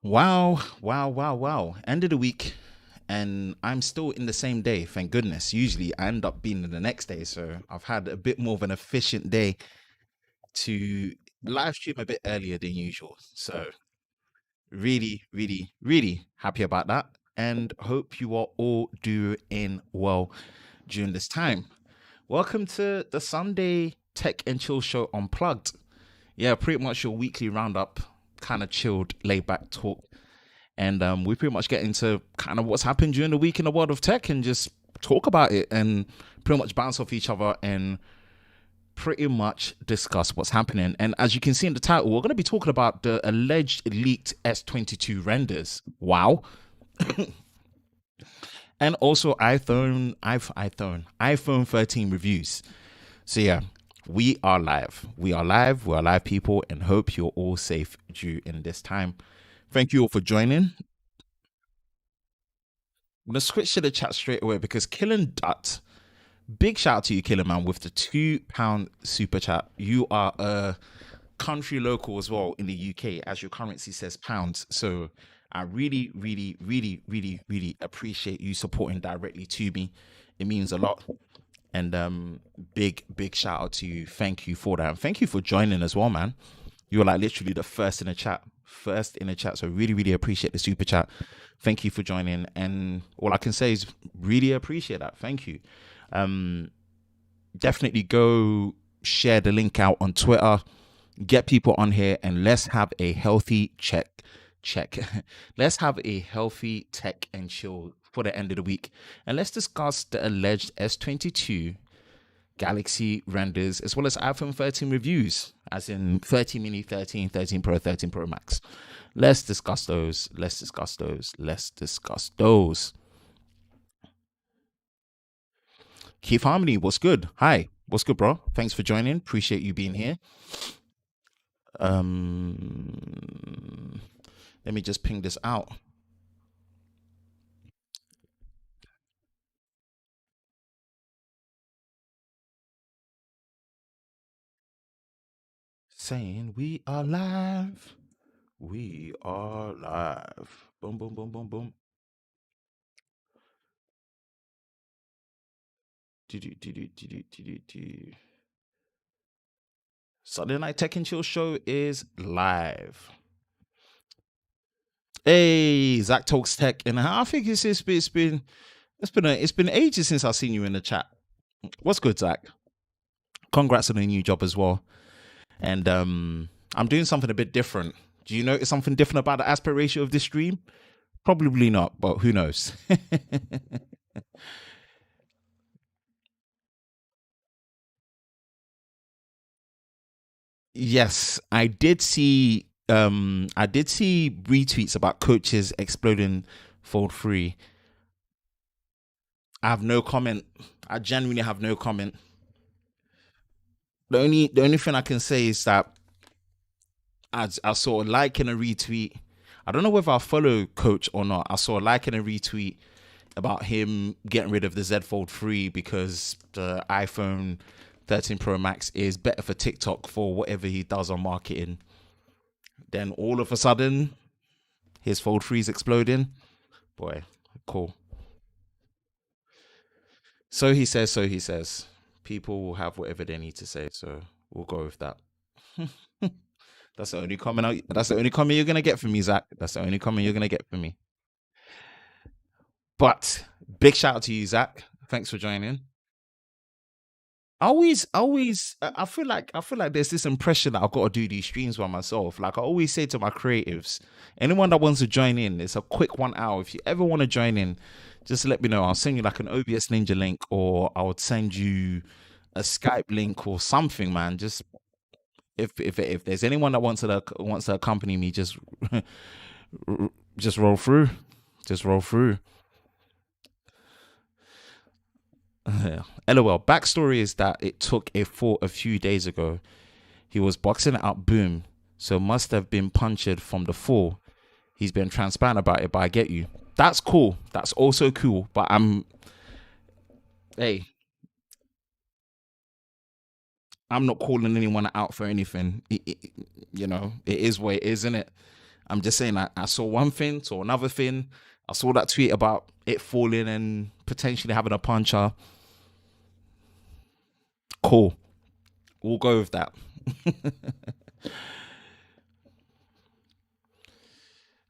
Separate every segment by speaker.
Speaker 1: Wow, wow, wow, wow. End of the week, and I'm still in the same day, thank goodness. Usually I end up being in the next day, so I've had a bit more of an efficient day to live stream a bit earlier than usual. So, really, really, really happy about that, and hope you are all doing well during this time. Welcome to the Sunday Tech and Chill Show Unplugged. Yeah, pretty much your weekly roundup, kind of chilled, laid back talk. And we pretty much get into kind of what's happened during the week in the world of tech and just talk about it and pretty much bounce off each other and pretty much discuss what's happening. And as you can see in the title, we're going to be talking about the alleged leaked S22 renders. Wow. And also iPhone 13 reviews. So yeah, we are live. We are live. We are live, people, and hope you're all safe during this time. Thank you all for joining. I'm gonna switch to the chat straight away because Killen Dutt, big shout out to you, Killen Man, with the £2 super chat. You are a country local as well in the UK, as your currency says pounds. So I really, really, really, really, really appreciate you supporting directly to me. It means a lot. And big shout out to you. Thank you for that. And thank you for joining as well, man. You were like literally the first in the chat. So really, really appreciate the super chat. Thank you for joining. And all I can say is really appreciate that. Thank you. Definitely go share the link out on Twitter. Get people on here and let's have a healthy check. Let's have a healthy tech and chill for the end of the week. And let's discuss the alleged S22 Galaxy renders as well as iPhone 13 reviews, as in 13 mini, 13, 13 Pro, 13 Pro Max. Let's discuss those. Keith Harmony, what's good? Hi, what's good, bro? Thanks for joining. Appreciate you being here. Let me just ping this out. Saying we are live. We are live. Boom, boom, boom, boom, boom. Sunday Night Tech and Chill Show is live. Hey, Zach Talks Tech, and I think it's been ages since I've seen you in the chat. What's good, Zach? Congrats on a new job as well. And I'm doing something a bit different. Do you notice something different about the aspect ratio of this stream? Probably not, but who knows? Yes, I did see retweets about coaches exploding Fold 3. I have no comment. I genuinely have no comment. The only thing I can say is that I saw a like and a retweet. I don't know whether I follow Coach or not. I saw a like and a retweet about him getting rid of the Z Fold 3 because the iPhone 13 Pro Max is better for TikTok for whatever he does on marketing. Then all of a sudden, his Fold 3 is exploding. Boy, cool. So he says. People will have whatever they need to say, so we'll go with that. That's the only comment. That's the only comment you're gonna get from me, Zach. That's the only comment you're gonna get from me. But big shout out to you, Zach. Thanks for joining. I feel like there's this impression that I've got to do these streams by myself. Like I always say to my creatives, anyone that wants to join in, it's a quick 1 hour. If you ever want to join in, just let me know. I'll send you like an OBS Ninja link, or I would send you a Skype link or something, man. Just if there's anyone that wants to accompany me, just just roll through. Just roll through. LOL. Backstory is that it took a fort a few days ago. He was boxing it out, boom. So must have been punctured from the fall. He's been transparent about it, but I get you. That's cool. That's also cool. But hey, I'm not calling anyone out for anything. It is what it is, isn't it? I'm just saying I saw one thing, saw another thing. I saw that tweet about it falling and potentially having a puncher. Cool. We'll go with that.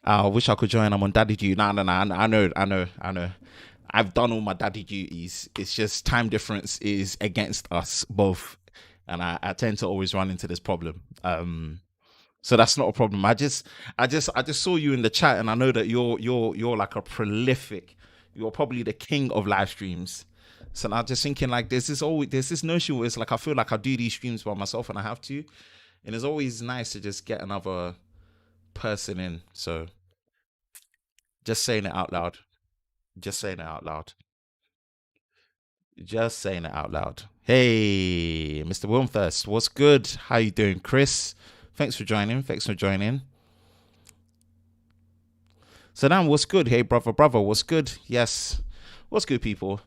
Speaker 1: I wish I could join. I'm on daddy duty. No. I know. I've done all my daddy duties. It's just time difference is against us both, and I tend to always run into this problem. So that's not a problem. I just saw you in the chat, and I know that you're like a prolific. You're probably the king of live streams. So I'm just thinking like there's this notion where it's like I feel like I do these streams by myself and I have to, and it's always nice to just get another person in. So just saying it out loud. Just saying it out loud. Just saying it out loud. Hey, Mr. Wilmthurst, what's good? How you doing, Chris? Thanks for joining. So then, what's good? Hey, brother, what's good? Yes, what's good, people?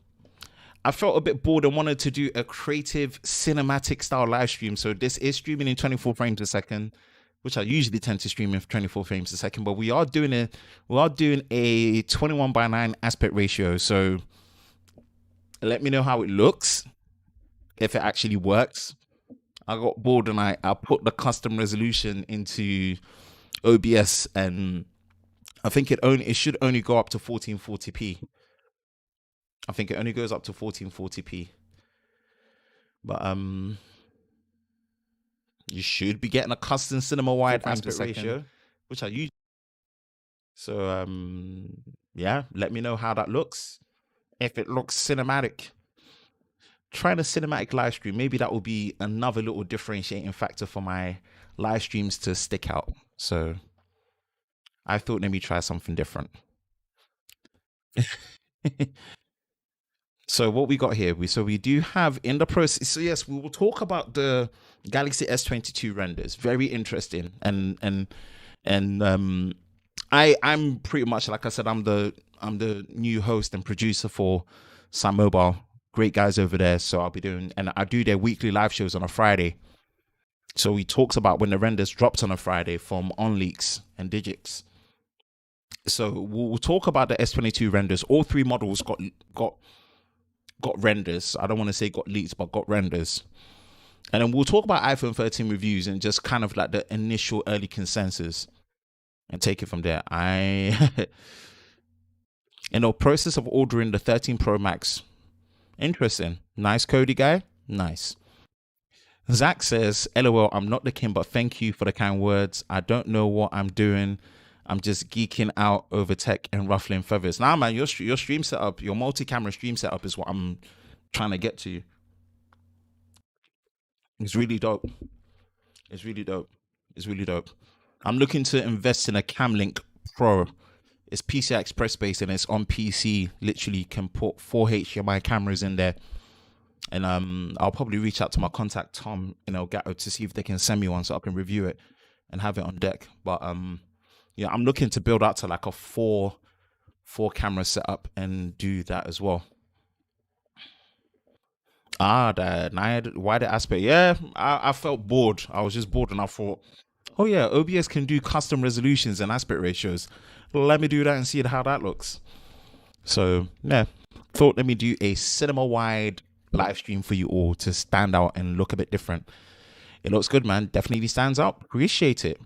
Speaker 1: I felt a bit bored and wanted to do a creative cinematic style live stream. So this is streaming in 24 frames a second, which I usually tend to stream in 24 frames a second, but we are doing a 21:9 aspect ratio. So let me know how it looks, if it actually works. I got bored and I put the custom resolution into OBS, and I think it should only go up to 1440p. I think it only goes up to 1440p. But you should be getting a custom cinema wide aspect ratio, which I use. So yeah, let me know how that looks. If it looks cinematic, trying a cinematic live stream, maybe that will be another little differentiating factor for my live streams to stick out. So I thought, let me try something different. So what we got here, we do have in the process. So yes, we will talk about the Galaxy S22 renders. Very interesting, and I'm pretty much, like I said, I'm the new host and producer for Sam Mobile. Great guys over there. So I'll be doing, and I do their weekly live shows on a Friday. So he talks about when the renders dropped on a Friday from OnLeaks and Digix. So we'll talk about the S22 renders. All three models got renders. I don't want to say got leaks, but got renders. And then we'll talk about iPhone 13 reviews and just kind of like the initial early consensus and take it from there. In the process of ordering the 13 Pro Max. Interesting. Nice, Cody guy. Nice. Zach says, LOL, I'm not the king, but thank you for the kind words. I don't know what I'm doing. I'm just geeking out over tech and ruffling feathers. Nah, man, your stream setup, your multi-camera stream setup is what I'm trying to get to. It's really dope. It's really dope. I'm looking to invest in a Camlink Pro. It's PCI Express based and it's on PC. Literally can put 4 HDMI cameras in there. And I'll probably reach out to my contact Tom in Elgato to see if they can send me one so I can review it and have it on deck. But yeah, I'm looking to build out to like a four camera setup and do that as well. The wider aspect. Yeah, I felt bored. I was just bored and I thought, oh yeah, OBS can do custom resolutions and aspect ratios. Let me do that and see how that looks. So yeah, thought let me do a cinema wide live stream for you all to stand out and look a bit different. It looks good, man. Definitely stands out. Appreciate it.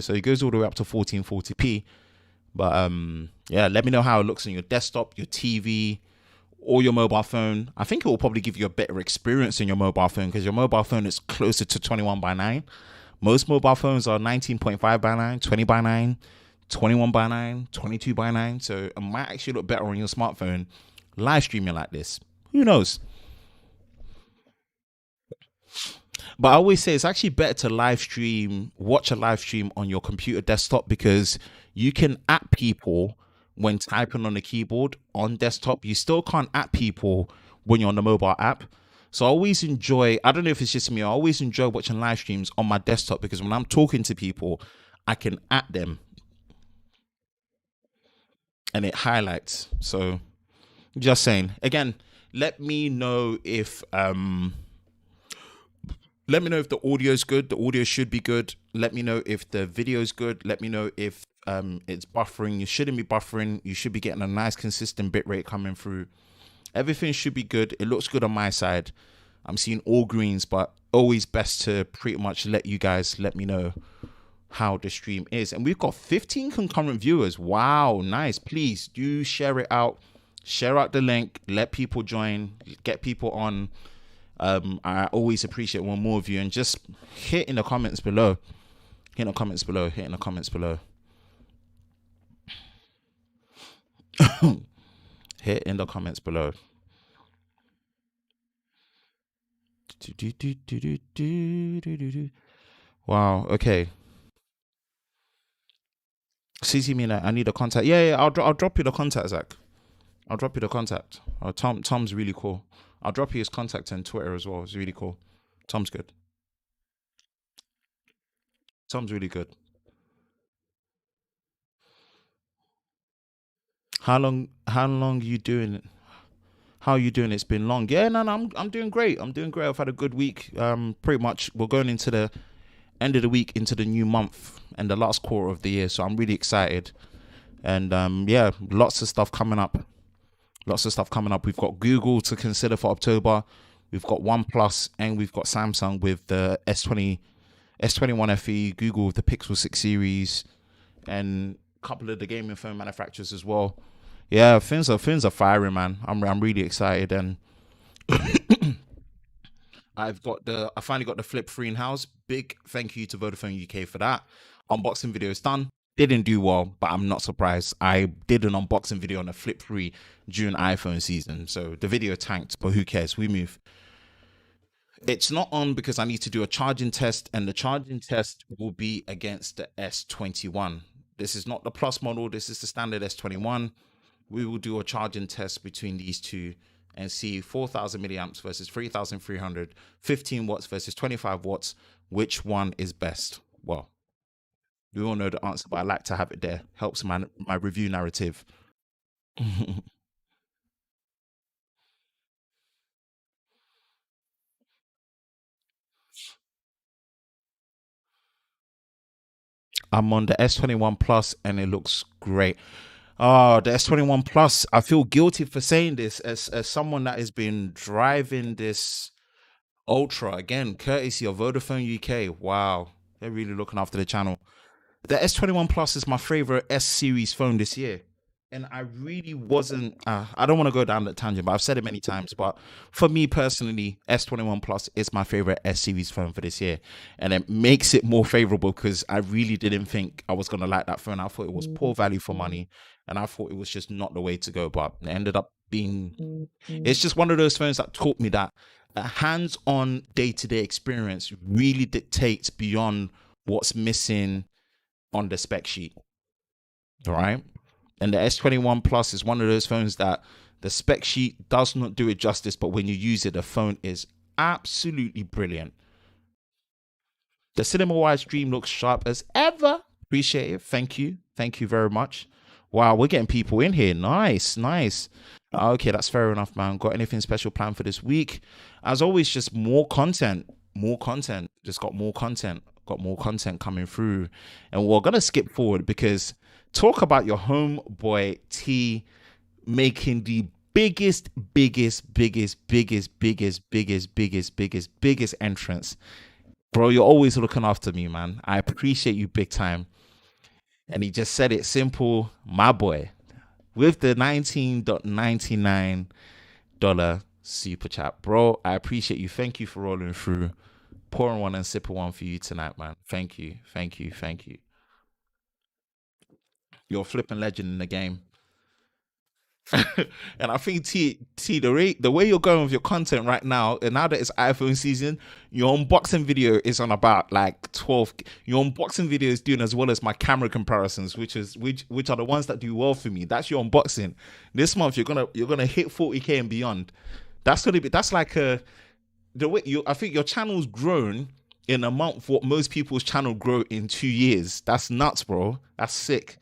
Speaker 1: So it goes all the way up to 1440p. But yeah, let me know how it looks on your desktop, your TV, or your mobile phone. I think it will probably give you a better experience in your mobile phone because your mobile phone is closer to 21:9. Most mobile phones are 19.5:9, 20:9, 21:9, 22:9. So it might actually look better on your smartphone live streaming like this. Who knows? But I always say it's actually better to watch a live stream on your computer desktop because you can at people when typing on the keyboard on desktop. You still can't at people when you're on the mobile app. So I always enjoy, I don't know if it's just me, I always enjoy watching live streams on my desktop because when I'm talking to people, I can at them and it highlights. So just saying, again, let me know if the audio is good. The audio should be good. Let me know if the video is good. Let me know if it's buffering. You shouldn't be buffering. You should be getting a nice consistent bit rate coming through. Everything should be good. It looks good on my side. I'm seeing all greens, but always best to pretty much let me know how the stream is. And we've got 15 concurrent viewers. Wow, nice. Please do share it out. Share out the link. Let people join. Get people on. I always appreciate one more of you. And just hit in the comments below. Hit in the comments below. Hit in the comments below. Hit in the comments below. Wow. Okay. CC me that I need a contact. Yeah. I'll drop you the contact, Zach. I'll drop you the contact. Tom's really cool. I'll drop you his contact on Twitter as well. It's really cool. Tom's good. Tom's really good. How long you doing it? How are you doing? It's been long. Yeah, no, I'm doing great. I've had a good week. Pretty much we're going into the end of the week, into the new month and the last quarter of the year. So I'm really excited. And yeah, lots of stuff coming up. We've got Google to consider for October. We've got OnePlus and we've got Samsung with the S21 FE, Google with the Pixel 6 series, and a couple of the gaming phone manufacturers as well. Yeah, things are firing, man. I'm really excited, and I finally got the Flip 3 in house. Big thank you to Vodafone UK for that. Unboxing video is done. Didn't do well, but I'm not surprised. I did an unboxing video on the Flip 3 during iPhone season, so the video tanked, but who cares? We move. It's not on because I need to do a charging test, and the charging test will be against the S21. This is not the Plus model. This is the standard S21. We will do a charging test between these two and see 4,000 milliamps versus 3,300, 15 watts versus 25 watts. Which one is best? Well, we all know the answer, but I like to have it there. Helps my review narrative. I'm on the S21 Plus and it looks great. Oh, the S21 Plus. I feel guilty for saying this as someone that has been driving this Ultra, again, courtesy of Vodafone UK. Wow, they're really looking after the channel. The S21 Plus is my favorite S series phone this year. And I really wasn't, I don't want to go down that tangent, but I've said it many times. But for me personally, S21 Plus is my favorite S series phone for this year. And it makes it more favorable because I really didn't think I was going to like that phone. I thought it was poor value for money. And I thought it was just not the way to go. But it ended up being, it's just one of those phones that taught me that a hands-on day-to-day experience really dictates beyond what's missing on the spec sheet. All right. And the S21 Plus is one of those phones that the spec sheet does not do it justice, but when you use it, the phone is absolutely brilliant. The cinema wide stream looks sharp as ever. Appreciate it. Thank you. Thank you very much. Wow, we're getting people in here. Nice. Okay, that's fair enough, man. Got anything special planned for this week? As always, just more content. Just got more content. Coming through. And we're going to skip forward because talk about your homeboy T making the biggest entrance. Bro, you're always looking after me, man. I appreciate you big time. And he just said it simple, my boy, with the $19.99 super chat. Bro, I appreciate you. Thank you for rolling through. Pouring one and sipping one for you tonight, man. Thank you. You're a flipping legend in the game. And I think T the way you're going with your content right now, and now that it's iPhone season, your unboxing video is on about like 12. Your unboxing video is doing as well as my camera comparisons, which are the ones that do well for me. That's your unboxing. This month you're gonna hit 40K and beyond. That's like the way I think your channel's grown in a month what most people's channel grow in 2 years. That's nuts, bro. That's sick.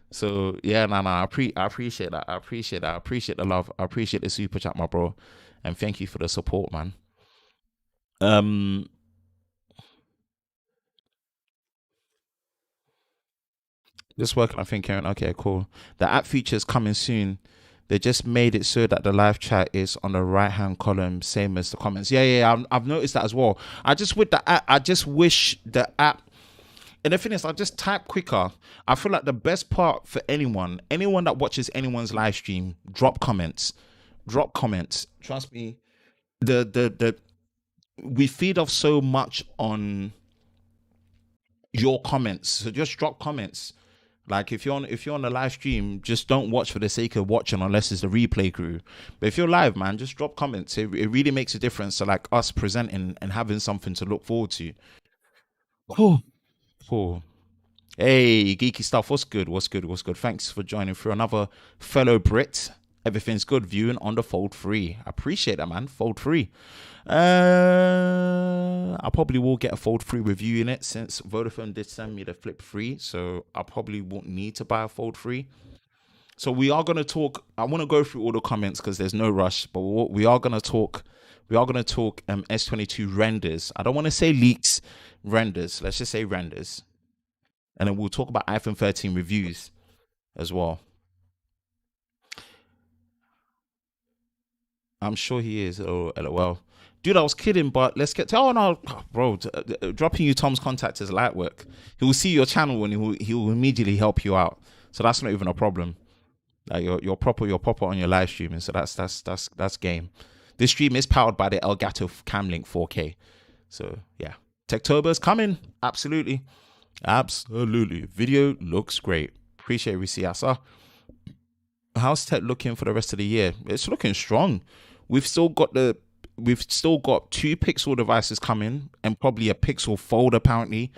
Speaker 1: So yeah, I appreciate that. I appreciate the love. I appreciate the super chat, my bro, and thank you for the support, man. Just working, I think, Karen. Okay, cool. The app features coming soon. They just made it so that the live chat is on the right hand column, same as the comments. Yeah. I've noticed that as well. I just with the app, I just wish the app. And the thing is, I just type quicker. I feel like the best part for anyone that watches anyone's live stream, drop comments. Drop comments. Trust me, the we feed off so much on your comments. So just drop comments. Like if you're on a live stream, just don't watch for the sake of watching unless it's the replay crew. But if you're live, man, just drop comments. It really makes a difference to like us presenting and having something to look forward to. Cool. Cool. Hey, geeky stuff. What's good? What's good? What's good? Thanks for joining through another fellow Brit. Everything's good viewing on the Fold 3. I appreciate that, man. Fold 3. I probably will get a Fold 3 review in it since Vodafone did send me the Flip 3. So I probably won't need to buy a Fold 3. So we are going to talk. I want to go through all the comments because there's no rush. But we are going to talk. We are going to talk S22 renders. I don't want to say leaks, renders. Let's just say renders. And then we'll talk about iPhone 13 reviews as well. I'm sure he is. Oh, LOL. Dude, I was kidding, but let's get to... Oh, no, bro. Dropping you Tom's contact is light work. He will see your channel and he will immediately help you out. So that's not even a problem. Like you're proper on your live streaming. So that's game. This stream is powered by the Elgato Camlink 4K. So, yeah. Techtober's coming. Absolutely. Video looks great. Appreciate Risiasa. How's tech looking for the rest of the year? It's looking strong. We've still got 2 Pixel devices coming and probably a Pixel Fold apparently.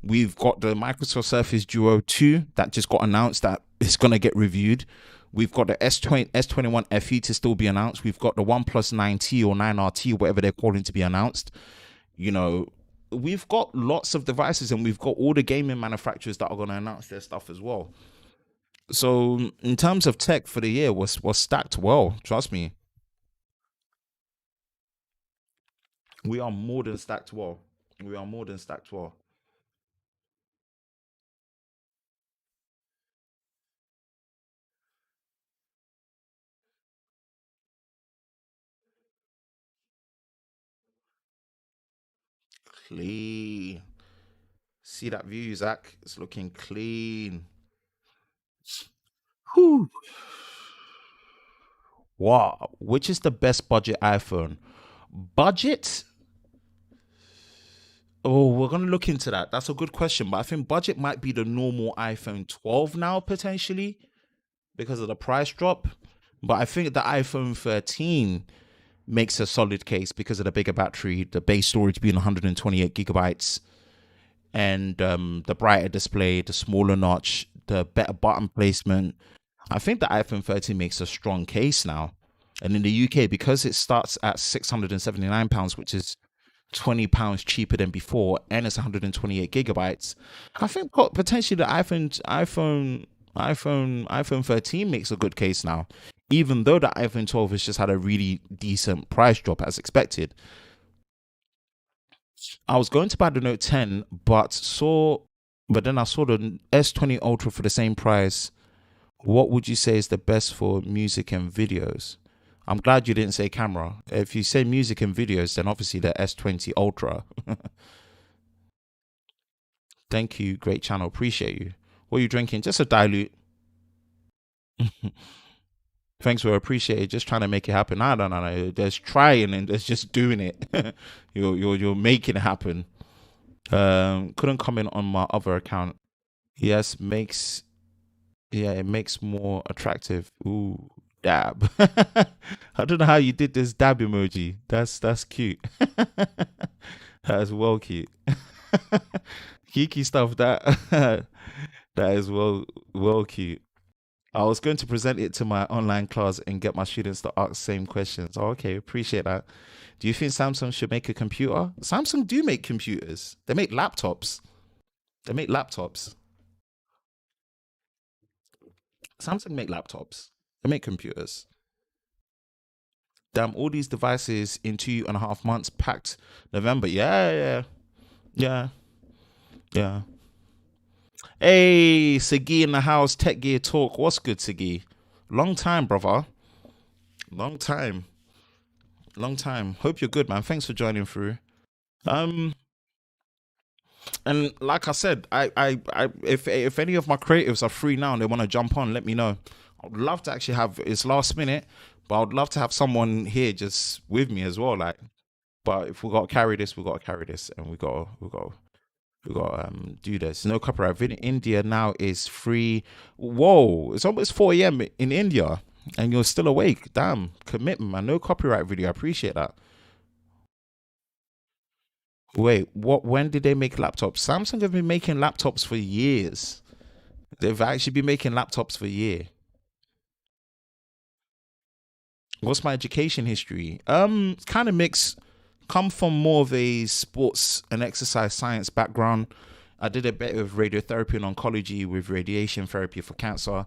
Speaker 1: We've got the Microsoft Surface Duo 2 that just got announced that it's going to get reviewed. We've got the S21 FE to still be announced. We've got the OnePlus 9T or 9RT, whatever they're calling to be announced. You know, we've got lots of devices and we've got all the gaming manufacturers that are going to announce their stuff as well. So in terms of tech for the year was stacked well. Trust me. We are more than stacked well. We are more than stacked well. Clean. See that view, Zach? It's looking clean. Whew. Wow. Which is the best budget iPhone? Budget? Oh, we're going to look into that. That's a good question. But I think budget might be the normal iPhone 12 now, potentially, because of the price drop. But I think the iPhone 13 makes a solid case because of the bigger battery, the base storage being 128 gigabytes, and the brighter display, the smaller notch, the better button placement. I think the iPhone 13 makes a strong case now. And in the UK, because it starts at £679, which is £20 cheaper than before, and it's 128 gigabytes, I think potentially the iPhone 13 makes a good case now, even though the iPhone 12 has just had a really decent price drop as expected. I was going to buy the Note 10, but then I saw the S20 Ultra for the same price. What would you say is the best for music and videos? I'm glad you didn't say camera. If you say music and videos, then obviously the S20 Ultra. Thank you. Great channel. Appreciate you. What are you drinking? Just a dilute. Thanks for appreciate it. Just trying to make it happen. No. There's trying and there's just doing it. you're making it happen. Couldn't comment on my other account. Yes, it makes more attractive. Ooh, dab. I don't know how you did this dab emoji. That's cute. That is well cute. Geeky stuff that is well cute. I was going to present it to my online class and get my students to ask same questions. Oh, okay, appreciate that. Do you think Samsung should make a computer? Samsung do make computers. They make laptops. Samsung make laptops. They make computers. Damn, all these devices in 2.5 months packed November. Yeah. Hey, Sagi in the house, Tech Gear Talk. What's good, Sagi? Long time, brother. Long time. Long time. Hope you're good, man. Thanks for joining through. Um, and like I said, if any of my creatives are free now and they want to jump on, let me know. I'd love to actually have it's last minute, but I'd love to have someone here just with me as well. Like, but if we got to carry this, we got to carry this, and we got do this. No copyright. India now is free. Whoa, it's almost 4 a.m. in India, and you're still awake. Damn, commitment, man. No copyright video. I appreciate that. Wait, what? When did they make laptops? Samsung have been making laptops for years. They've actually been making laptops for a year. What's my education history? Kind of mixed. Come from more of a sports and exercise science background. I did a bit of radiotherapy and oncology with radiation therapy for cancer.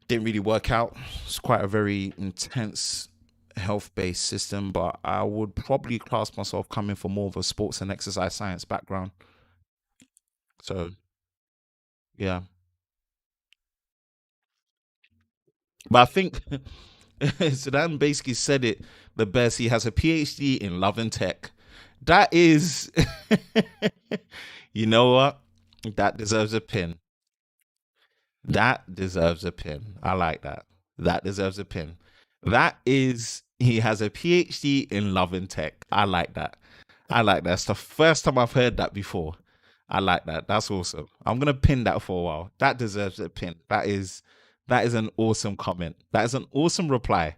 Speaker 1: Didn't really work out. It's quite a very intense health-based system, but I would probably class myself coming from more of a sports and exercise science background. So yeah, but I think Sudan basically said it the best. He has a PhD in love and tech. That is, you know what? That deserves a pin. That deserves a pin. I like that. That deserves a pin. That is, he has a PhD in love and tech. I like that. I like that. It's the first time I've heard that before. I like that. That's awesome. I'm gonna pin that for a while. That deserves a pin. That is an awesome comment. That is an awesome reply.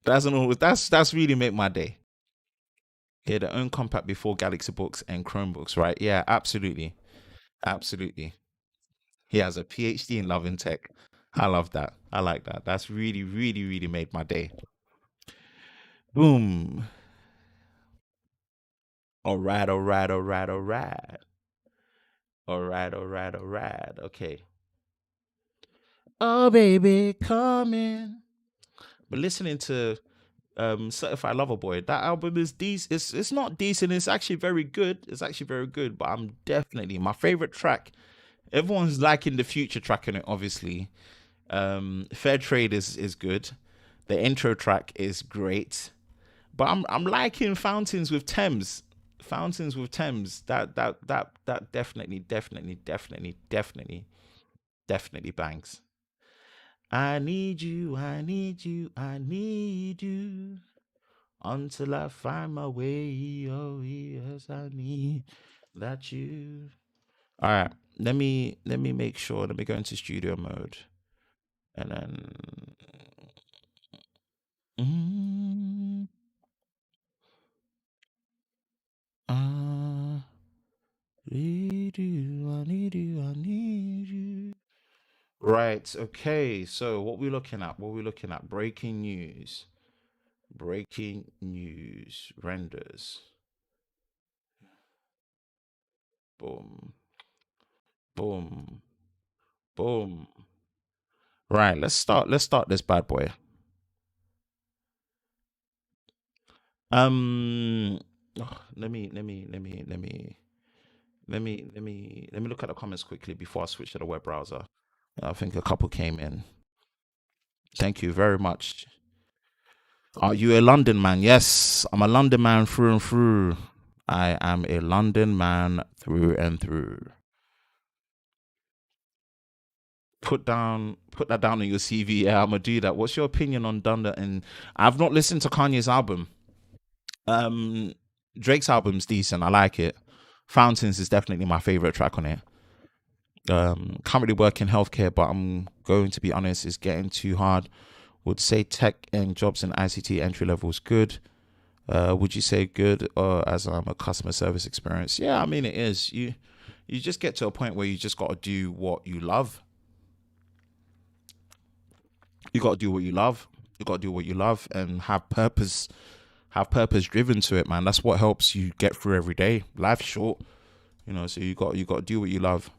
Speaker 1: That's really made my day. Yeah, their own compact before Galaxy Books and Chromebooks, right? Yeah, absolutely. Absolutely. He has a PhD in love and tech. I love that. I like that. That's really, really, really made my day. Boom. All right, all right, all right, all right. All right, all right, all right. Okay. Oh, baby, come in. But listening to Certified Lover Boy, that album is decent. It's not decent. It's actually very good. It's actually very good. But I'm definitely my favorite track. Everyone's liking the future track in it, obviously. Fair Trade is good. The intro track is great. But I'm liking Fountains with Thames. Fountains with Thames. That definitely bangs. I need you, I need you, I need you until I find my way. Oh yes, I need that you. All right, let me make sure. Let me go into studio mode, and then mm, I need you, I need you, I need you. Right. Okay. So what we looking at? What we looking at? Breaking news. Breaking news renders. Boom. Boom. Boom. Right. Let's start this bad boy. Um. Let me look at the comments quickly before I switch to the web browser. I think a couple came in. Thank you very much. Are you a London man? Yes, I'm a London man through and through. I am a London man through and through. Put that down on your CV. Yeah, I'm gonna do that. What's your opinion on Donda? And I've not listened to Kanye's album. Um, Drake's album's decent. I like it. Fountains is definitely my favorite track on it. Can't really work in healthcare, but I'm going to be honest, it's getting too hard. Would say tech and jobs in ICT entry level is good. Would you say good or as a customer service experience? Yeah, I mean it is. You just get to a point where you just got to do what you love. You got to do what you love. You got to do what you love and have purpose driven to it, man. That's what helps you get through every day. Life's short, so you got to do what you love.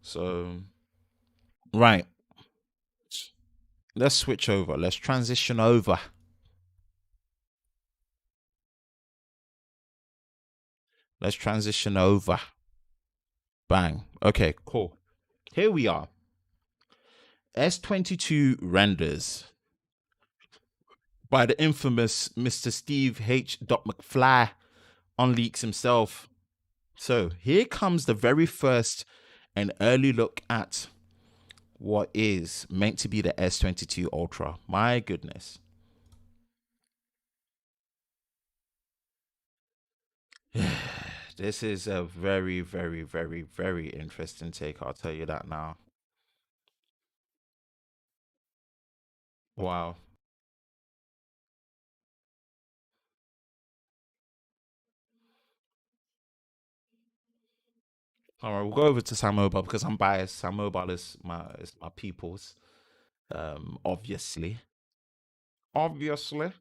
Speaker 1: So right, let's switch over. Let's transition over. Let's transition over. Bang. Okay, cool. Here we are. S22 renders by the infamous Mr. Steve H. McFly on Leaks himself. So here comes the very first and early look at what is meant to be the S22 Ultra. My goodness. This is a very, very, very, very interesting take. I'll tell you that now. Wow. All right, we'll go over to Sam Mobile because I'm biased. Sam Mobile is my people's. Obviously. Obviously.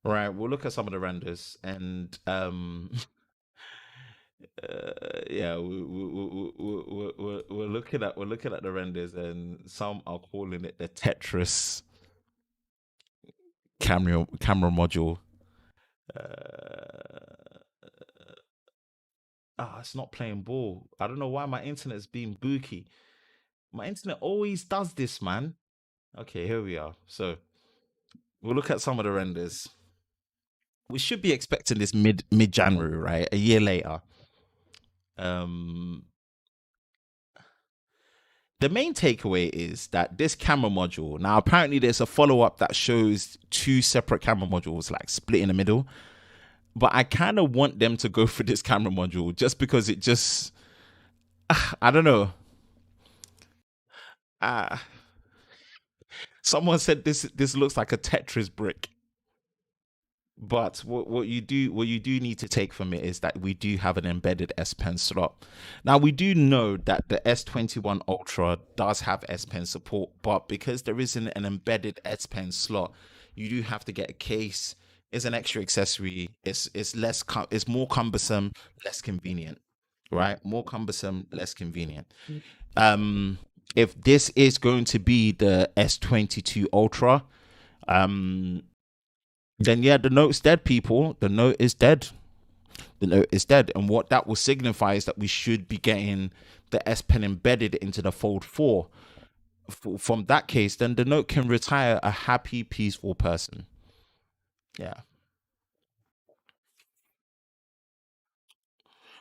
Speaker 1: Right, we'll look at some of the renders and yeah, we're looking at the renders, and some are calling it the Tetris camera module. It's not playing ball. I don't know why my internet's being booky. My internet always does this, man. Okay, here we are. So we'll look at some of the renders. We should be expecting this mid January, right? A year later. The main takeaway is that this camera module, now apparently there's a follow-up that shows two separate camera modules like split in the middle, but I kind of want them to go for this camera module just because it just I don't know. Someone said this looks like a Tetris brick. But what you do need to take from it is that we do have an embedded S Pen slot. Now we do know that the S21 Ultra does have S Pen support, but because there isn't an embedded S Pen slot, you do have to get a case. It's an extra accessory. It's more cumbersome, less convenient, right? More cumbersome, less convenient. If this is going to be the S22 Ultra, then yeah, the Note's dead, people. The Note is dead. The Note is dead. And what that will signify is that we should be getting the S Pen embedded into the Fold 4. From that case, then the Note can retire a happy, peaceful person. Yeah.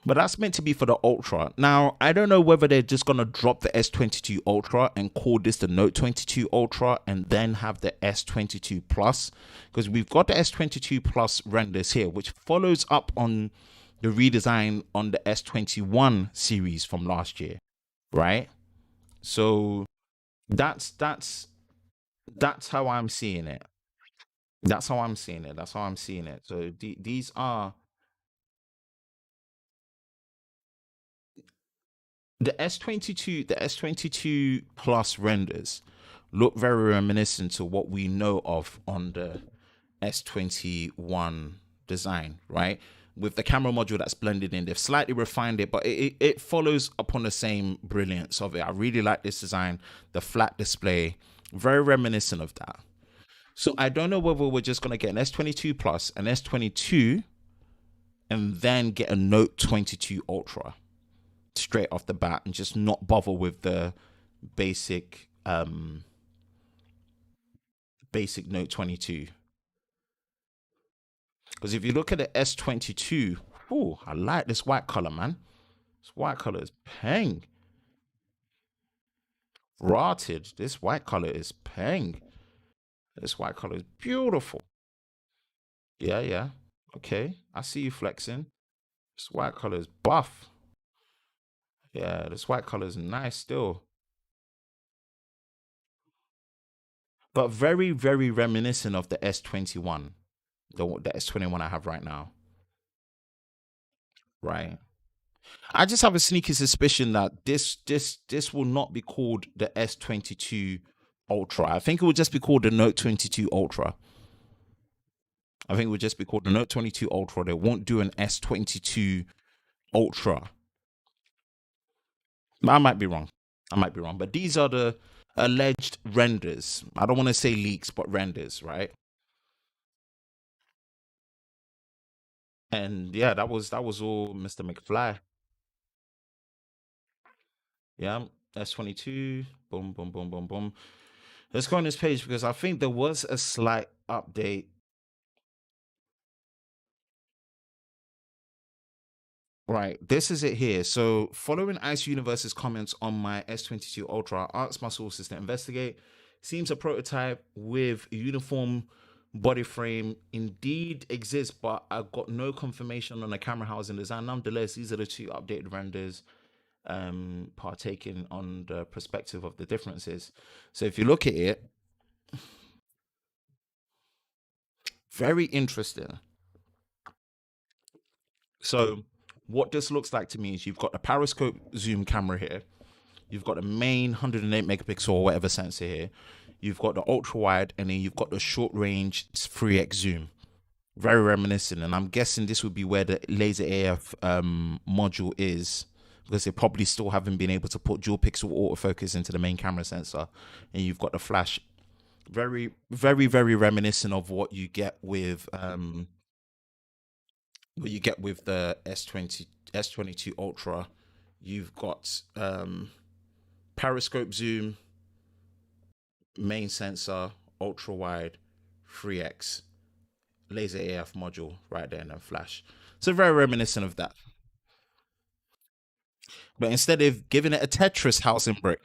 Speaker 1: But that's meant to be for the Ultra. Now, I don't know whether they're just going to drop the S22 Ultra and call this the Note 22 Ultra and then have the S22 Plus. Because we've got the S22 Plus renders here, which follows up on the redesign on the S21 series from last year, right? So that's how I'm seeing it. That's how I'm seeing it. That's how I'm seeing it. So these are the S22 Plus renders look very reminiscent to what we know of on the S21 design, right? With the camera module that's blended in, they've slightly refined it, but it follows upon the same brilliance of it. I really like this design, the flat display, very reminiscent of that. So I don't know whether we're just gonna get an S22 Plus, an S22, and then get a Note 22 Ultra straight off the bat and just not bother with the basic Note 22. Because if you look at the S22, oh, I like this white color, man. This white color is peng. Rotted. This white color is peng. This white color is beautiful. Yeah, yeah. Okay, I see you flexing. This white color is buff. Yeah, this white color is nice still. But very, very reminiscent of the S21. The S21 I have right now. Right. I just have a sneaky suspicion that this will not be called the S22 Ultra. I think it will just be called the Note 22 Ultra. I think it will just be called the Note 22 Ultra. They won't do an S22 Ultra. I might be wrong. But these are the alleged renders. I don't want to say leaks, but renders, right? And yeah, that was all Mr. McFly. Yeah, S22. Boom, boom, boom, boom, boom. Let's go on this page because I think there was a slight update. Right, this is it here. So, following Ice Universe's comments on my S22 Ultra, I asked my sources to investigate. Seems a prototype with a uniform body frame indeed exists, but I got no confirmation on the camera housing design. Nonetheless, these are the two updated renders partaking on the perspective of the differences. So, if you look at it, very interesting. So, what this looks like to me is you've got a periscope zoom camera here. You've got the main 108 megapixel or whatever sensor here. You've got the ultra wide, and then you've got the short range 3x zoom. Very reminiscent, and I'm guessing this would be where the laser AF module is, because they probably still haven't been able to put dual pixel autofocus into the main camera sensor. And you've got the flash. Very, very, very reminiscent of what you get with the S22 Ultra. You've got periscope zoom, main sensor, ultra wide, 3x, laser AF module right there, and then flash. So very reminiscent of that. But instead of giving it a Tetris housing brick,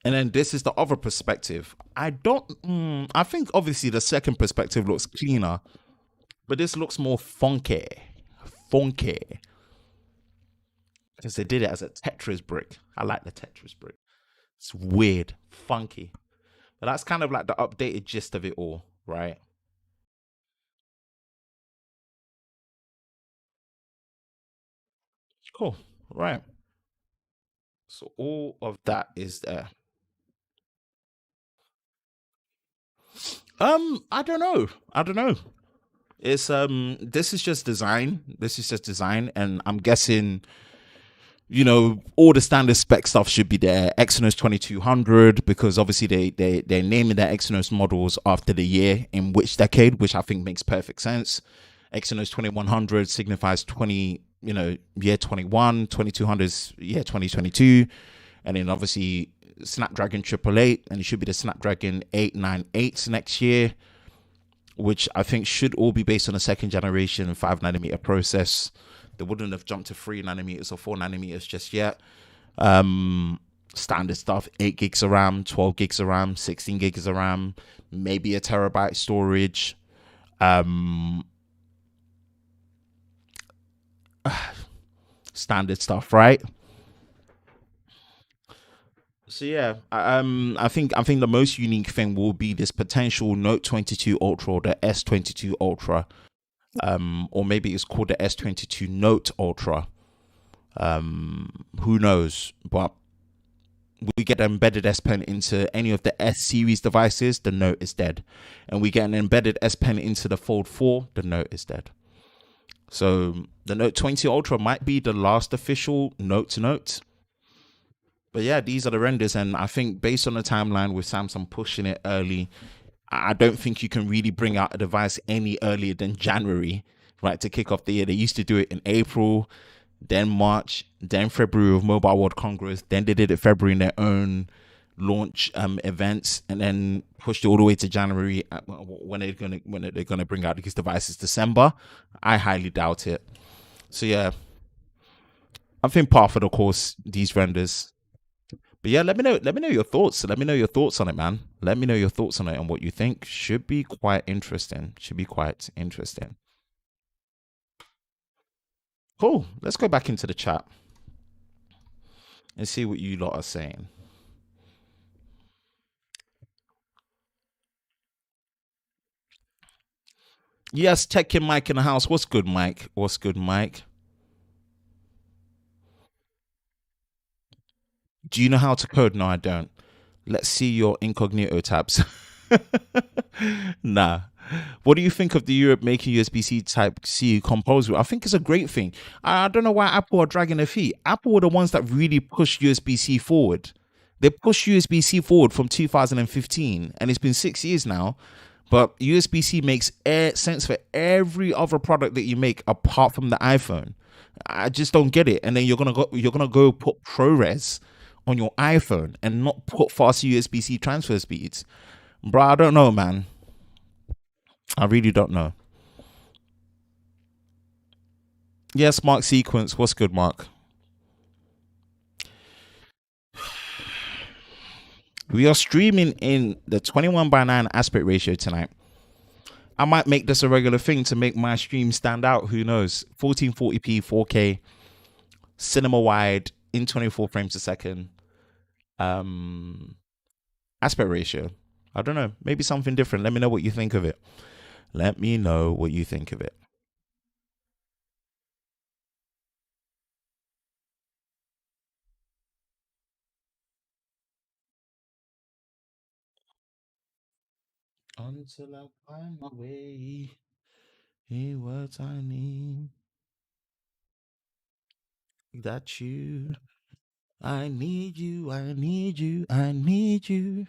Speaker 1: and then this is the other perspective. I think obviously the second perspective looks cleaner, but this looks more funky. Funky. Because they did it as a Tetris brick. I like the Tetris brick. It's weird, funky. But that's kind of like the updated gist of it all, right? Cool. Right. So all of that is there. I don't know. I don't know. It's this is just design. This is just design, and I'm guessing all the standard spec stuff should be there. Exynos 2200, because obviously they're naming their Exynos models after the year in which decade, which I think makes perfect sense. Exynos 2100 signifies 20, year 21, 2200 is year 2022, and then obviously Snapdragon 888, and it should be the Snapdragon 898 next year, which I think should all be based on a second generation 5nm process. They wouldn't have jumped to 3nm or 4nm just yet. Standard stuff: 8 gigs of RAM, 12 gigs of RAM, 16 gigs of RAM, maybe a terabyte storage. Standard stuff, right? So yeah, I think the most unique thing will be this potential Note 22 Ultra, or the S22 Ultra, or maybe it's called the S22 Note Ultra. Who knows? But we get an embedded S Pen into any of the S series devices, the Note is dead, and we get an embedded S Pen into the Fold 4, the Note is dead. So the Note 20 Ultra might be the last official Note to Note. But yeah, these are the renders, and I think based on the timeline with Samsung pushing it early, I don't think you can really bring out a device any earlier than January, right, to kick off the year. They used to do it in April, then March, then February with Mobile World Congress, then they did it February in their own launch events, and then pushed it all the way to January when they're gonna bring out these devices. December, I highly doubt it. So yeah, I think part of the course these renders. But yeah, let me know. Let me know your thoughts. Let me know your thoughts on it, man. Let me know your thoughts on it and what you think. Should be quite interesting. Should be quite interesting. Cool. Let's go back into the chat and see what you lot are saying. Yes, Tech and Mike in the house. What's good, Mike? What's good, Mike? Do you know how to code? No, I don't. Let's see your incognito tabs. Nah. What do you think of the Europe making USB-C Type C composer? I think it's a great thing. I don't know why Apple are dragging their feet. Apple were the ones that really pushed USB-C forward. They pushed USB-C forward from 2015, and it's been 6 years now. But USB-C makes sense for every other product that you make apart from the iPhone. I just don't get it. And then you're gonna go put ProRes on your iPhone and not put faster USB-C transfer speeds, bro. I don't know, man. I really don't know. Yes, Mark Sequence. What's good, Mark? We are streaming in the 21:9 aspect ratio tonight. I might make this a regular thing to make my stream stand out. Who knows? 1440p, 4K, cinema wide in 24 frames a second. Aspect ratio. I don't know. Maybe something different. Let me know what you think of it. Let me know what you think of it. Until I find my way, hear what I need. Got you. I need you. I need you. I need you.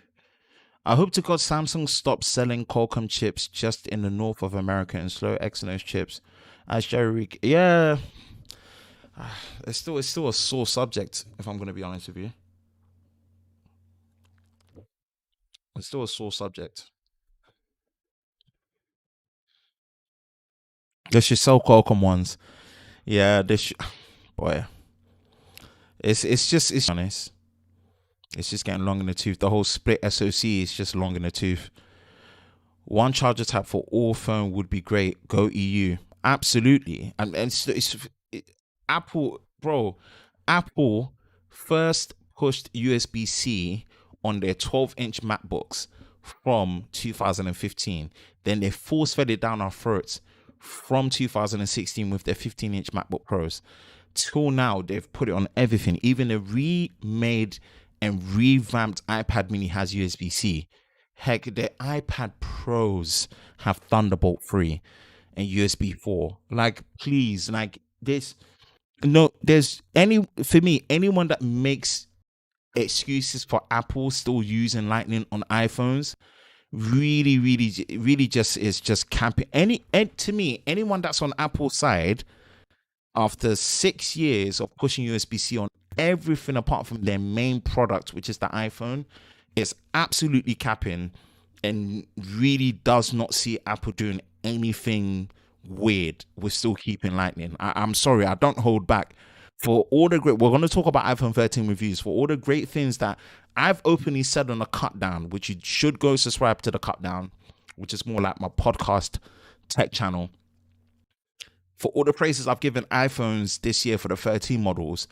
Speaker 1: I hope to God Samsung stops selling Qualcomm chips just in the north of America and slow Exynos chips. As Jerry, yeah, it's still a sore subject. If I'm going to be honest with you, it's still a sore subject. They should sell Qualcomm ones. Yeah, they should. Boy, it's honest. It's just getting long in the tooth. The whole split SoC is just long in the tooth. One charger type for all phone would be great. Go EU. Absolutely. And Apple, bro, Apple first pushed USB-C on their 12-inch MacBooks from 2015. Then they force-fed it down our throats from 2016 with their 15-inch MacBook Pros. Till now, they've put it on everything. Even the remade and revamped iPad mini has USB-C. Heck, the iPad Pros have Thunderbolt 3 and USB 4. Like, please, like this. No, there's for me, anyone that makes excuses for Apple still using Lightning on iPhones really just is just camping. To me, anyone that's on Apple's side after 6 years of pushing USB-C on everything apart from their main product, which is the iPhone, is absolutely capping and really does not see Apple doing anything weird with still keeping Lightning. I'm sorry, I don't hold back. For all the great, we're going to talk about iPhone 13 reviews. For all the great things that I've openly said on the Cut Down, which you should go subscribe to the Cut Down, which is more like my podcast tech channel. For all the praises I've given iPhones this year for the 13 models,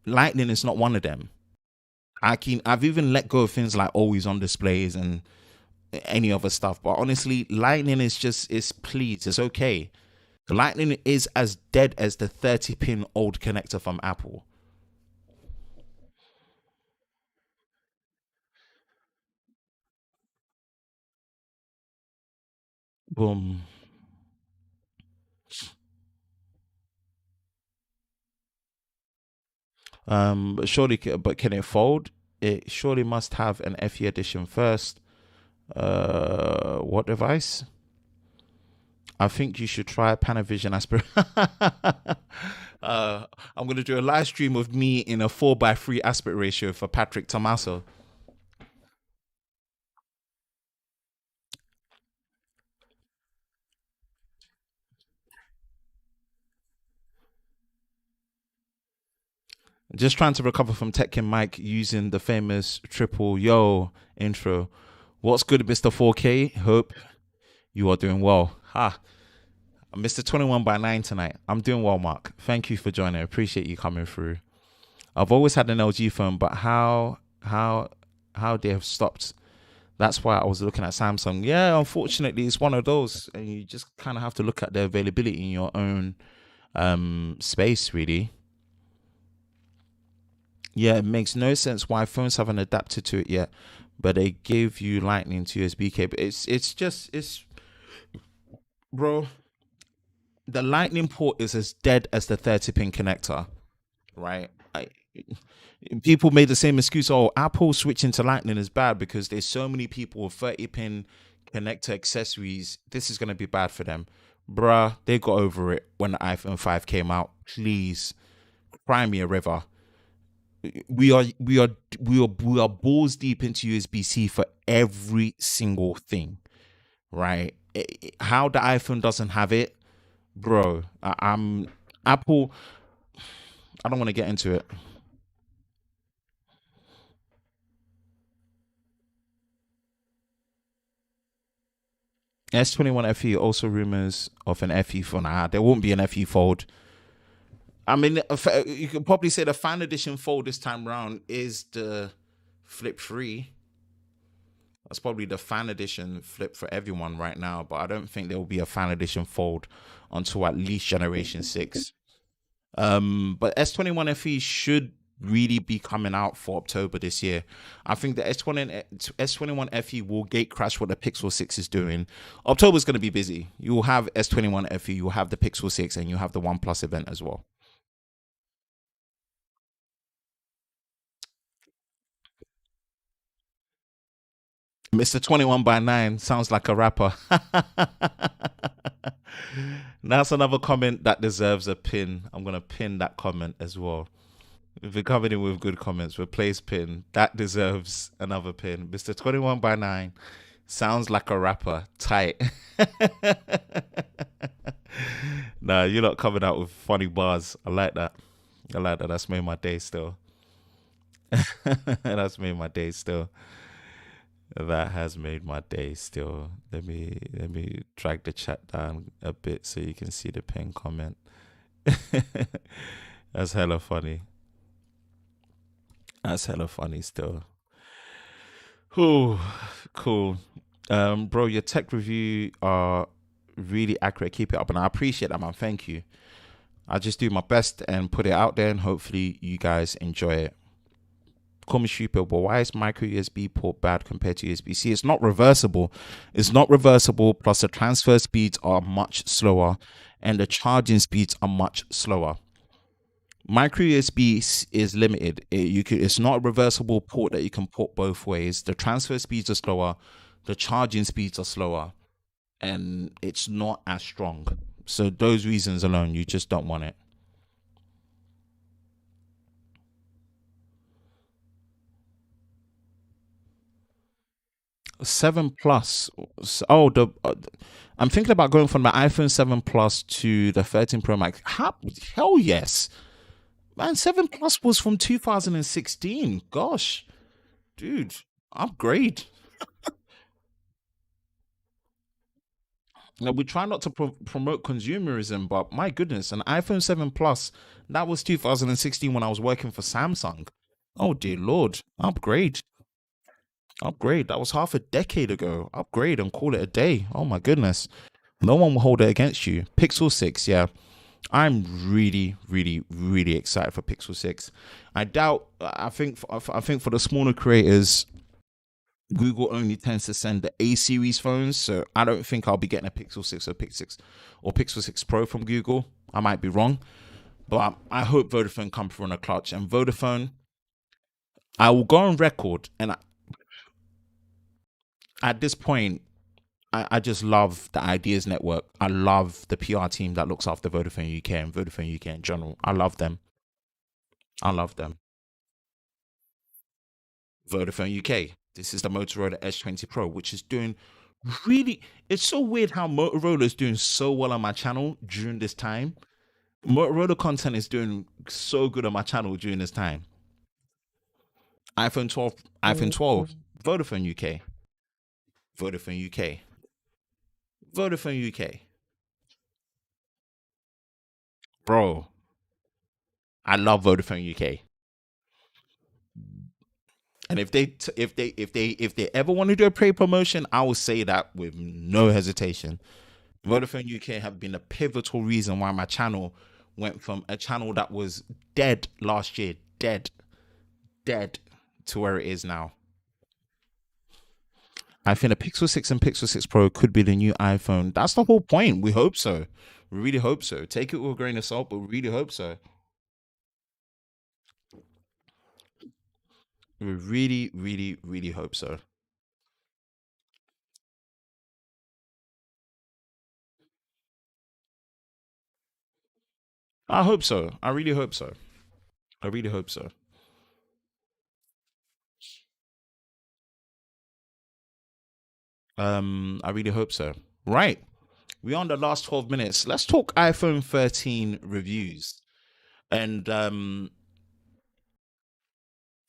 Speaker 1: Lightning is not one of them. I've even let go of things like always on displays and any other stuff, but honestly, Lightning is pleased. It's okay. The Lightning is as dead as the 30-pin old connector from Apple. Boom. But can it fold? It surely must have an FE edition first. What device? I think you should try Panavision Aspirate. I'm gonna do a live stream of me in a 4:3 aspect ratio for Patrick Tomaso. Just trying to recover from Tekken Mike using the famous triple yo intro. What's good, Mr. 4K? Hope you are doing well. Mr. 21:9 tonight. I'm doing well, Mark. Thank you for joining. I appreciate you coming through. I've always had an LG phone, but how they have stopped. That's why I was looking at Samsung. Yeah, unfortunately, it's one of those, and you just kind of have to look at the availability in your own space, really. Yeah, it makes no sense why phones haven't adapted to it yet, but they give you Lightning to USB cable. It's bro. The Lightning port is as dead as the 30-pin connector, right? People made the same excuse. Oh, Apple switching to Lightning is bad because there's so many people with 30-pin connector accessories, this is gonna be bad for them. Bruh, they got over it when the iPhone 5 came out. Please, cry me a river. We are we are we are balls deep into USB-C for every single thing, right? How the iPhone doesn't have it, bro. I'm Apple. I don't want to get into it. S21 FE also rumors of an FE for now. There won't be an FE fold. I mean, you could probably say the fan edition fold this time around is the Flip 3. That's probably the fan edition flip for everyone right now, but I don't think there will be a fan edition fold until at least generation 6. But S21 FE should really be coming out for October this year. I think the S21 FE will gate crash what the Pixel 6 is doing. October's going to be busy. You will have S21 FE, you will have the Pixel 6, and you have the OnePlus event as well. Mr. 21 by 9 sounds like a rapper. That's another comment that deserves a pin. I'm going to pin that comment as well. If we're coming in with good comments, replace pin. That deserves another pin. Mr. 21 by 9 sounds like a rapper. Tight. Nah, you're not coming out with funny bars. I like that. I like that. That's made my day still. That's made my day still. That has made my day still. Let me drag the chat down a bit so you can see the pin comment. That's hella funny. That's hella funny still. Ooh, cool. Bro, your tech review are really accurate. Keep it up, and I appreciate that, man. Thank you. I just do my best and put it out there, and hopefully you guys enjoy it. Call me stupid, but why is micro USB port bad compared to USB-C? It's not reversible. It's not reversible. Plus, the transfer speeds are much slower, and the charging speeds are much slower. Micro USB is limited. It's not a reversible port that you can port both ways. The transfer speeds are slower, the charging speeds are slower, and it's not as strong. So those reasons alone, you just don't want it. 7 Plus. Oh, I'm thinking about going from the iPhone 7 Plus to the 13 Pro Max. Hell yes. Man, 7 Plus was from 2016. Gosh, dude, upgrade. Now, we try not to promote consumerism, but my goodness, an iPhone 7 Plus, that was 2016 when I was working for Samsung. Oh, dear Lord. Upgrade. Upgrade. That was half a decade ago. Upgrade and call it a day. Oh, my goodness. No one will hold it against you. Pixel 6, yeah. I'm really, really, really excited for Pixel 6. I doubt. I think for the smaller creators, Google only tends to send the A series phones, so I don't think I'll be getting a Pixel 6 or Pixel 6 Pro from Google. I might be wrong, but I hope Vodafone come through on a clutch. And Vodafone, I will go on record, and at this point, I just love the Ideas Network. I love the PR team that looks after Vodafone UK and Vodafone UK in general. I love them. I love them. Vodafone UK. This is the Motorola S20 Pro, which is doing really. It's so weird how Motorola is doing so well on my channel during this time. Motorola content is doing so good on my channel during this time. iPhone 12, iPhone 12, Vodafone UK, Vodafone UK, Vodafone UK. Bro, I love Vodafone UK. And if they ever want to do a pre promotion, I will say that with no hesitation. Vodafone UK have been a pivotal reason why my channel went from a channel that was dead last year, dead, to where it is now. I think the Pixel 6 and Pixel 6 Pro could be the new iPhone. That's the whole point. We hope so. We really hope so. Take it with a grain of salt, but we really hope so. We really, really, really hope so. I hope so. I really hope so. I really hope so. I really hope so. Right. We're on the last 12 minutes. Let's talk iPhone 13 reviews. And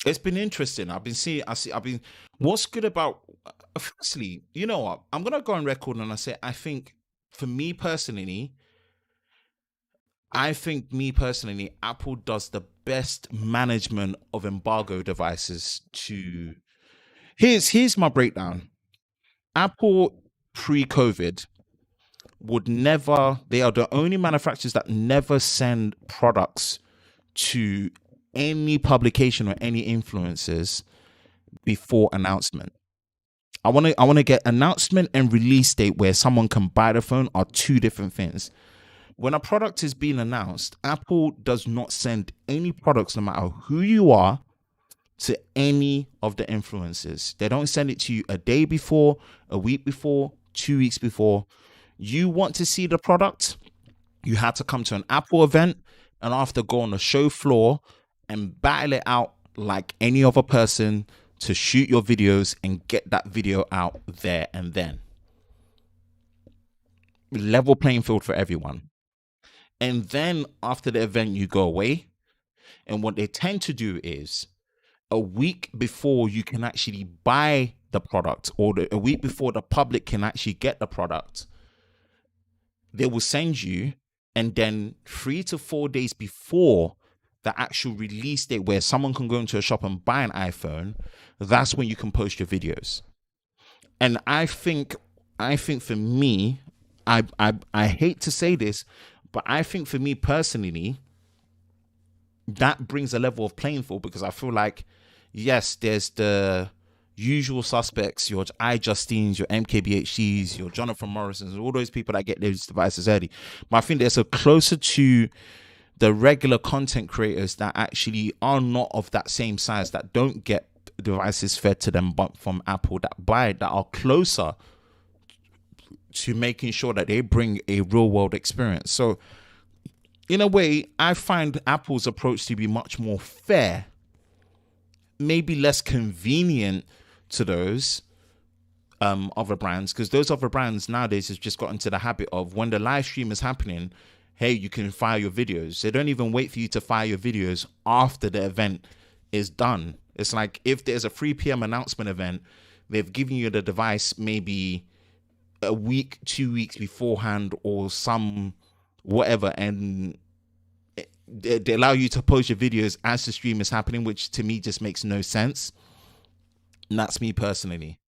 Speaker 1: it's been interesting. I've been seeing, I've been, what's good about, firstly, you know what? I'm going to go on record and I say, I think for me personally, Apple does the best management of embargo devices to. Here's my breakdown. Apple pre-COVID would never, they are the only manufacturers that never send products to any publication or any influencers before announcement. I want to get announcement and release date where someone can buy the phone are two different things. When a product is being announced, Apple does not send any products, no matter who you are, to any of the influencers. They don't send it to you a day before, a week before, 2 weeks before. You want to see the product, you had to come to an Apple event and after go on the show floor and battle it out like any other person to shoot your videos and get that video out there and then. Level playing field for everyone. And then after the event, you go away. And what they tend to do is a week before you can actually buy the product, or a week before the public can actually get the product, they will send you, and then 3 to 4 days before the actual release date where someone can go into a shop and buy an iPhone, that's when you can post your videos. And I think for me, I hate to say this, but I think for me personally, that brings a level of playing field, because I feel like, yes, there's the usual suspects, your iJustines, your MKBHDs, your Jonathan Morrisons, all those people that get those devices early. But I think there's a closer to the regular content creators that actually are not of that same size, that don't get devices fed to them but from Apple, that buy it, that are closer to making sure that they bring a real world experience. So in a way, I find Apple's approach to be much more fair, maybe less convenient to those other brands, because those other brands nowadays has just got into the habit of, when the live stream is happening, hey, you can fire your videos. They don't even wait for you to fire your videos after the event is done. It's like, if there's a 3 p.m. announcement event, they've given you the device maybe a week, 2 weeks beforehand, or some whatever, and they allow you to post your videos as the stream is happening, which to me just makes no sense. And that's me personally.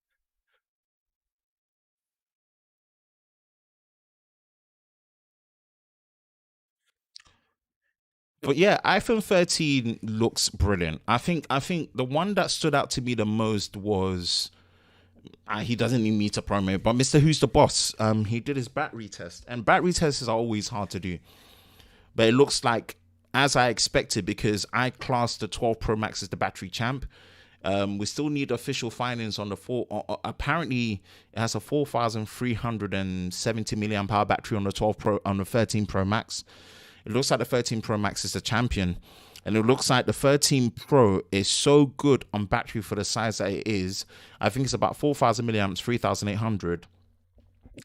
Speaker 1: But yeah, iPhone 13 looks brilliant. I think the one that stood out to me the most was, he doesn't need me to promote, but Mr. Who's the Boss, he did his battery test, and battery tests are always hard to do. But it looks like, as I expected, because I classed the 12 Pro Max as the battery champ. We still need official findings on the four. Apparently, it has a 4,370 milliamp hour battery on the 12 Pro, on the 13 Pro Max. It looks like the 13 Pro Max is the champion, and it looks like the 13 Pro is so good on battery for the size that it is. I think it's about 4,000 milliamps, 3,800.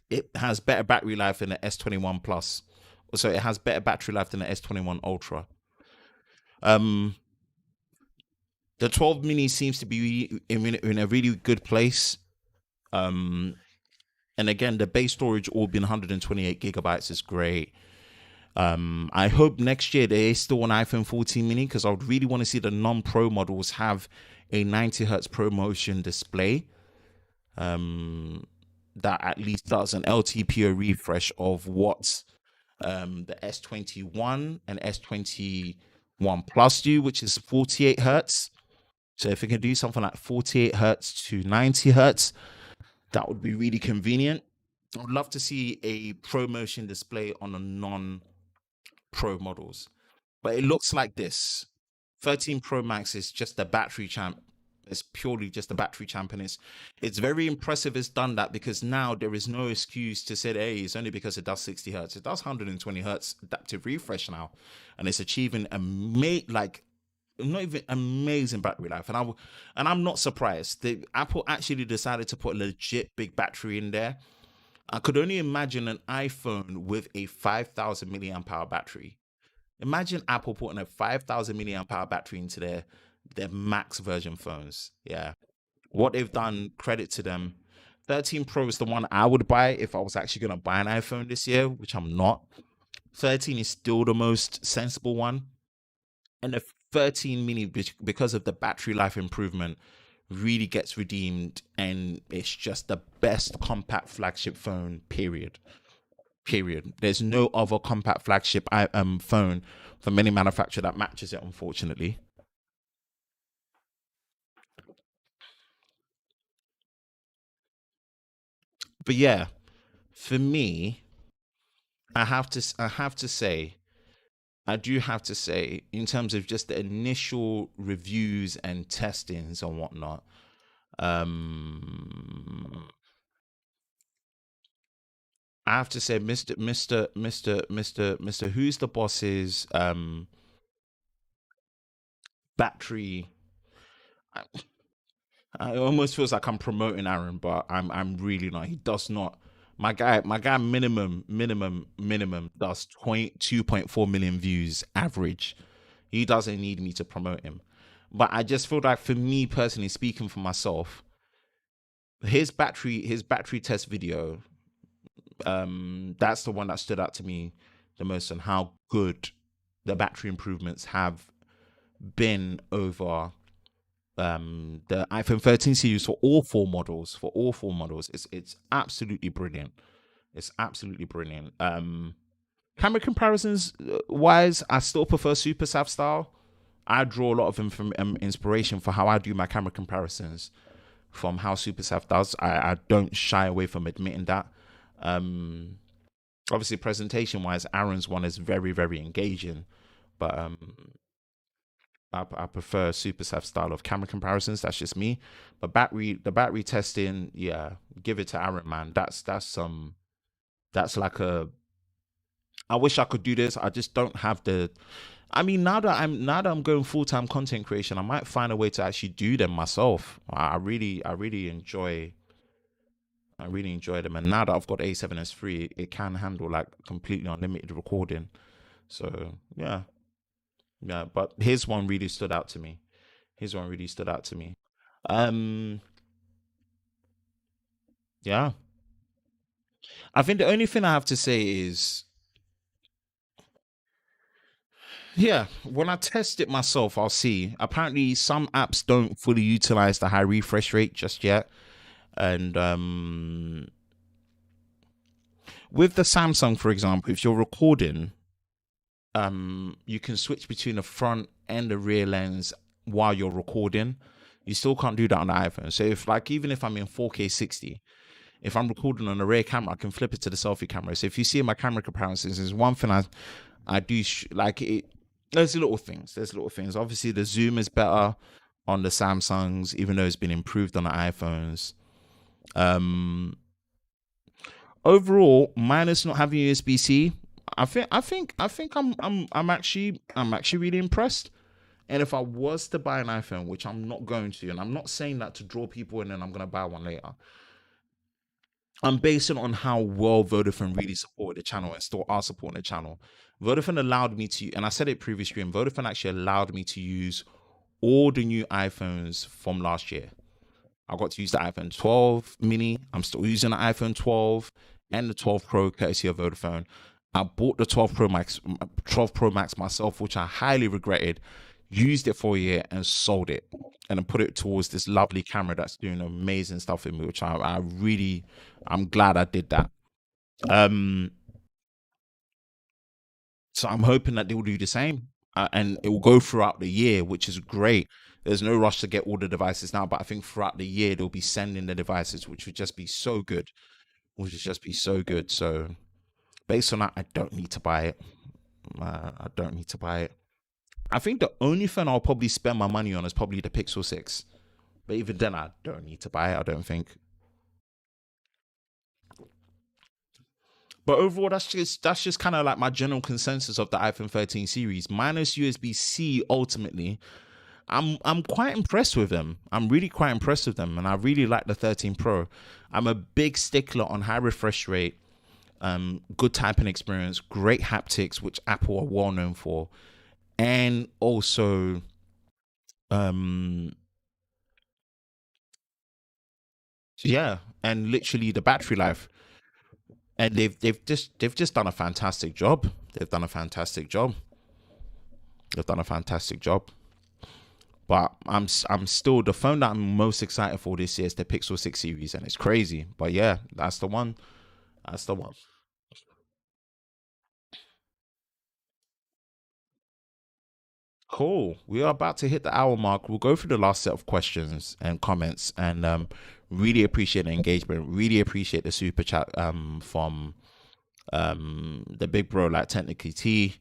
Speaker 1: It has better battery life than the S21 Plus. So it has better battery life than the S21 Ultra. Um, the 12 mini seems to be in a really good place. Um, and again, the base storage all being 128 gigabytes is great. I hope next year there is still an iPhone 14 mini, because I would really want to see the non-pro models have a 90 hertz ProMotion display. That at least does an LTPO refresh of what the S21 and S21 Plus do, which is 48 hertz. So if it can do something like 48 hertz to 90 hertz, that would be really convenient. I would love to see a ProMotion display on the non-pro models. But it looks like this. 13 Pro Max is just a battery champ It's purely just the battery champ, and it's very impressive it's done that, because now there is no excuse to say, hey, it's only because it does 60 hertz. It does 120 hertz adaptive refresh now, and it's achieving like not even amazing battery life. And I'm not surprised. Apple actually decided to put a legit big battery in there. I could only imagine an iPhone with a 5,000 milliamp hour battery. Imagine Apple putting a 5,000 milliamp hour battery into their max version phones. Yeah, what they've done, credit to them. 13 Pro is the one I would buy if I was actually going to buy an iPhone this year, which I'm not. 13 is still the most sensible one. And the 13 mini, because of the battery life improvement, really gets redeemed, and it's just the best compact flagship phone, period. There's no other compact flagship phone from any manufacturer that matches it, unfortunately. But yeah, for me, I have to say, I do have to say, in terms of just the initial reviews and testings and whatnot, um, I have to say, Mister, who's the boss's battery. It almost feels like I'm promoting Aaron, but I'm really not. He does not. My guy, minimum does 2.4 million views average. He doesn't need me to promote him. But I just feel like, for me personally, speaking for myself, his battery test video, that's the one that stood out to me the most, on how good the battery improvements have been over the iPhone 13 series, for all four models. It's absolutely brilliant. It's absolutely brilliant. Camera comparisons wise, I still prefer Super Sav style. I draw a lot of inspiration for how I do my camera comparisons from how Super Sav does. I don't shy away from admitting that. Um, Obviously, presentation wise, Aaron's one is very, very engaging, but I prefer Super Sav style of camera comparisons. That's just me. But the battery testing, yeah, give it to Aaron, man. That's like a. I wish I could do this. I just don't have the. I mean, now that I'm going full time content creation, I might find a way to actually do them myself. I really enjoy them, and now that I've got A7S3, it can handle like completely unlimited recording. So yeah, yeah. But his one really stood out to me. His one really stood out to me. Um, yeah. I think the only thing I have to say is, yeah, when I test it myself, I'll see. Apparently, some apps don't fully utilize the high refresh rate just yet. And with the Samsung, for example, if you're recording, you can switch between the front and the rear lens while you're recording. You still can't do that on the iPhone. So even if I'm in 4K 60, if I'm recording on a rear camera, I can flip it to the selfie camera. So if you see my camera comparisons, there's one thing I do like it. There's little things. Obviously, the zoom is better on the Samsungs, even though it's been improved on the iPhones. Um, Overall, minus not having USB-C, I think I'm actually really impressed. And if I was to buy an iPhone, which I'm not going to, and I'm not saying that to draw people in and I'm gonna buy one later, I'm basing it on how well Vodafone really supported the channel and still are supporting the channel. Vodafone allowed me to, and I said it previously, and Vodafone actually allowed me to use all the new iPhones from last year. I got to use the iPhone 12 mini. I'm still using the iPhone 12 and the 12 Pro courtesy of Vodafone. I bought the 12 Pro Max myself, which I highly regretted. Used it for a year and sold it, and then put it towards this lovely camera that's doing amazing stuff in me, which I'm glad I did that. Um, so I'm hoping that they will do the same, and it will go throughout the year, which is great. There's no rush to get all the devices now, but I think throughout the year they'll be sending the devices, which would just be so good. So based on that, I don't need to buy it. I don't need to buy it. I think the only phone I'll probably spend my money on is probably the Pixel 6. But even then, I don't need to buy it, I don't think. But overall, that's just kind of like my general consensus of the iPhone 13 series, minus USB-C. Ultimately, I'm quite impressed with them. I'm really quite impressed with them, and I really like the 13 Pro. I'm a big stickler on high refresh rate, good typing experience, great haptics, which Apple are well known for, and also yeah, and literally the battery life. And they've just done a fantastic job. They've done a fantastic job. They've done a fantastic job. But I'm still, the phone that I'm most excited for this year is the Pixel 6 series, and it's crazy. But yeah, that's the one. That's the one. Cool. We are about to hit the hour mark. We'll go through the last set of questions and comments, and really appreciate the engagement. Really appreciate the super chat from the big bro like Technically T,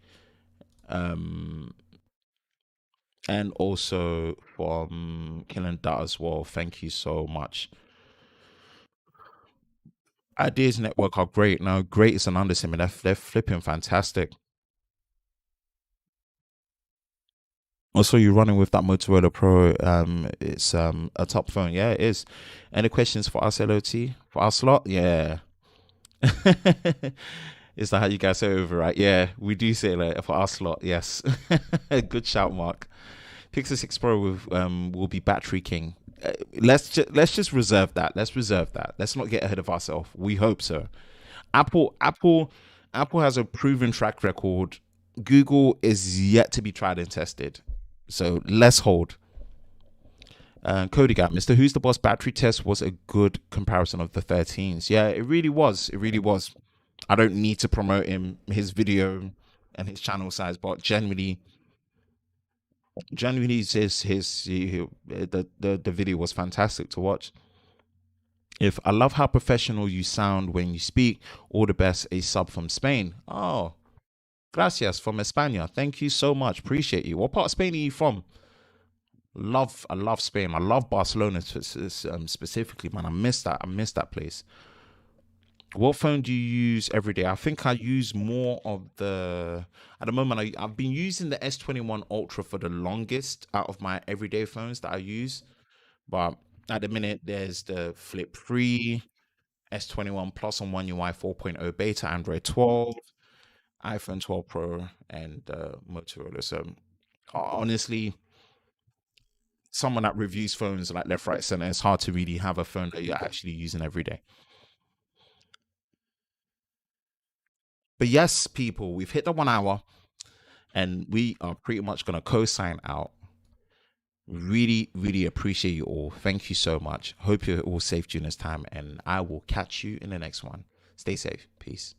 Speaker 1: and also from Killing That as well. Thank you so much. Ideas Network are great. Now, great is an understatement. They're flipping fantastic. Also, you're running with that Motorola Pro. It's a top phone. Yeah, it is. Any questions for us, LOT? For our slot? Yeah. Is that how you guys say it over, right? Yeah, we do say like for our slot. Yes. Good shout, Mark. Pixel 6 Pro will be battery king. Let's just reserve that. Let's reserve that. Let's not get ahead of ourselves. We hope so. Apple has a proven track record. Google is yet to be tried and tested. So let's hold. Cody Gap, Mr. Who's the Boss battery test was a good comparison of the 13s. Yeah, it really was. It really was. I don't need to promote his video and his channel size, but genuinely, the video was fantastic to watch. If I love how professional you sound when you speak, all the best. A sub from Spain. Oh, gracias from España. Thank you so much. Appreciate you. What part of Spain are you from? I love Spain. I love Barcelona specifically, man. I miss that. I miss that place. What phone do you use every day? I think I use more of the. At the moment, I've been using the S21 Ultra for the longest out of my everyday phones that I use. But at the minute, there's the Flip 3, S21 Plus on One UI 4.0 beta, Android 12, iPhone 12 Pro, and Motorola. So honestly, someone that reviews phones like left, right, center, it's hard to really have a phone that you're actually using every day. But yes, people, we've hit the 1 hour, and we are pretty much going to co-sign out. Really, really appreciate you all. Thank you so much. Hope you're all safe during this time, and I will catch you in the next one. Stay safe. Peace.